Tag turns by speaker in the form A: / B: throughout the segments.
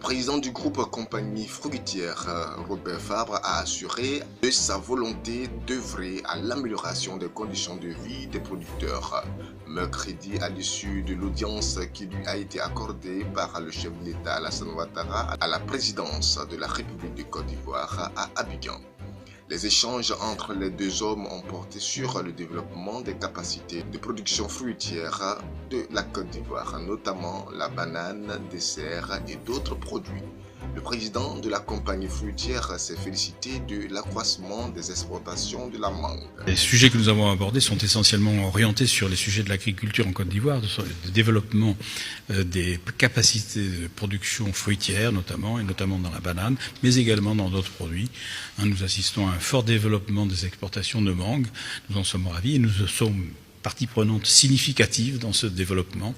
A: président du groupe Compagnie fruitière, Robert Fabre, a assuré de sa volonté d'œuvrer à l'amélioration des conditions de vie des producteurs. Mercredi, à l'issue de l'audience qui lui a été accordée par le chef de l'État Alassane Ouattara à la présidence de la République de Côte d'Ivoire à Abidjan. Les échanges entre les deux hommes ont porté sur le développement des capacités de production fruitière de la Côte d'Ivoire, notamment la banane, dessert et d'autres produits. Le président de la compagnie fruitière s'est félicité de l'accroissement des exportations de la mangue.
B: Les sujets que nous avons abordés sont essentiellement orientés sur les sujets de l'agriculture en Côte d'Ivoire, sur le développement des capacités de production fruitière notamment, et notamment dans la banane, mais également dans d'autres produits. Nous assistons à un fort développement des exportations de mangue, nous en sommes ravis et nous sommes partie prenante significative dans ce développement.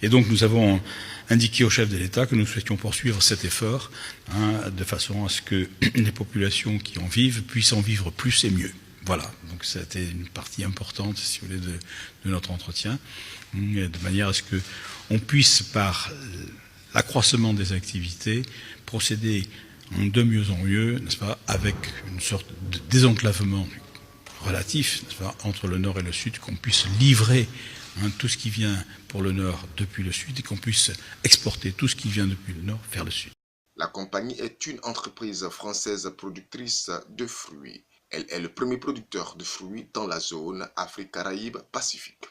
B: Et donc nous avons indiqué au chef de l'État que nous souhaitions poursuivre cet effort de façon à ce que les populations qui en vivent puissent en vivre plus et mieux. Voilà, donc c'était une partie importante, si vous voulez, de notre entretien, de manière à ce qu'on puisse, par l'accroissement des activités, procéder de mieux en mieux, n'est-ce pas, avec une sorte de désenclavement relatif, n'est-ce pas, entre le Nord et le Sud, qu'on puisse livrer tout ce qui vient pour le Nord depuis le Sud et qu'on puisse exporter tout ce qui vient depuis le Nord vers le Sud.
A: La compagnie est une entreprise française productrice de fruits. Elle est le premier producteur de fruits dans la zone Afrique-Caraïbes-Pacifique.